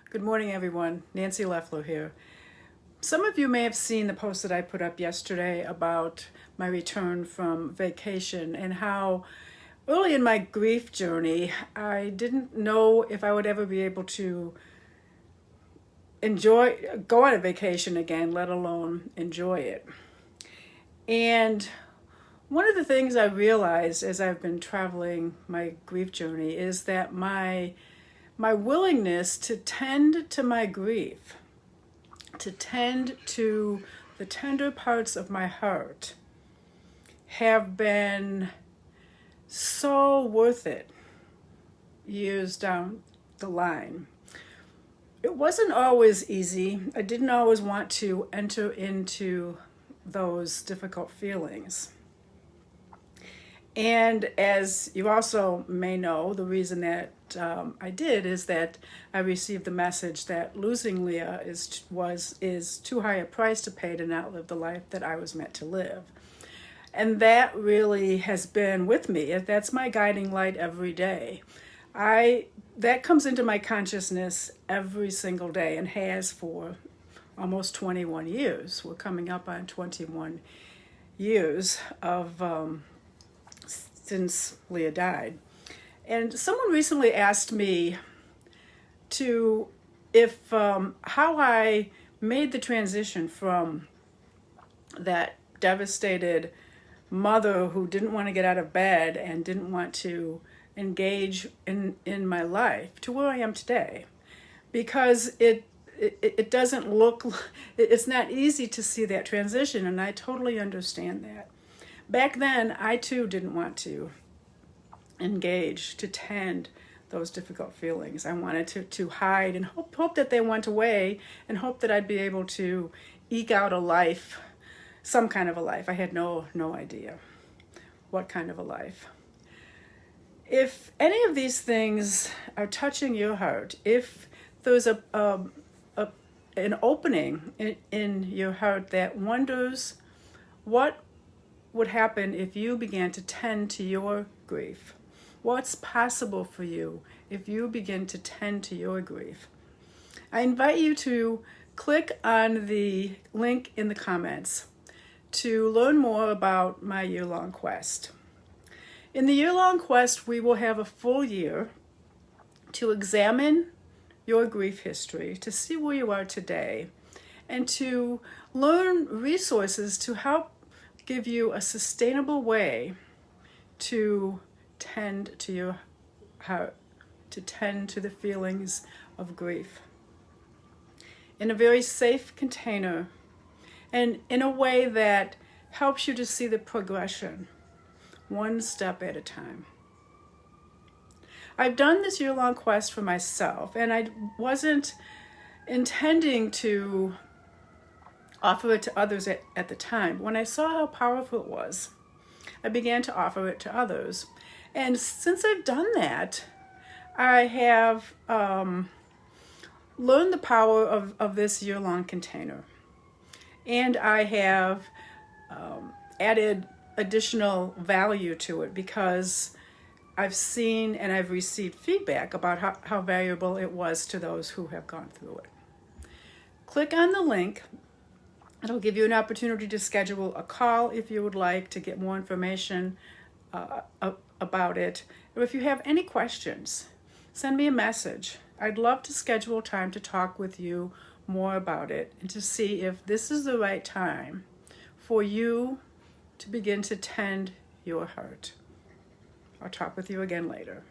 Good morning, everyone. Nancy Leffler here. Some of you may have seen the post that I put up yesterday about my return from vacation and how early in my grief journey, I didn't know if I would ever be able to go on a vacation again, let alone enjoy it. And one of the things I realized as I've been traveling my grief journey is that my willingness to tend to my grief, to tend to the tender parts of my heart, have been so worth it years down the line. It wasn't always easy. I didn't always want to enter into those difficult feelings. And as you also may know, the reason that I did is that I received the message that losing Leah is too high a price to pay to not live the life that I was meant to live. And that really has been with me. That's my guiding light every day. That comes into my consciousness every single day and has for almost 21 years. We're coming up on 21 years of since Leah died. And someone recently asked me how I made the transition from that devastated mother who didn't want to get out of bed and didn't want to engage in my life to where I am today. Because it doesn't look, it's not easy to see that transition, and I totally understand that. Back then, I too didn't want to engage, to tend those difficult feelings. I wanted to hide and hope that they went away and hope that I'd be able to eke out a life, some kind of a life. I had no idea what kind of a life. If any of these things are touching your heart, if there's an opening in your heart that wonders what would happen if you began to tend to your grief, what's possible for you if you begin to tend to your grief, I invite you to click on the link in the comments to learn more about my year-long quest. In the year-long quest, we will have a full year to examine your grief history, to see where you are today, and to learn resources to help give you a sustainable way to tend to your heart, to tend to the feelings of grief in a very safe container and in a way that helps you to see the progression one step at a time. I've done this year-long quest for myself, and I wasn't intending to offer it to others at the time. When I saw how powerful it was, I began to offer it to others. And since I've done that, I have learned the power of this year-long container. And I have added additional value to it because I've seen and I've received feedback about how valuable it was to those who have gone through it. Click on the link. It'll give you an opportunity to schedule a call if you would like to get more information about it. Or if you have any questions, send me a message. I'd love to schedule time to talk with you more about it and to see if this is the right time for you to begin to tend your heart. I'll talk with you again later.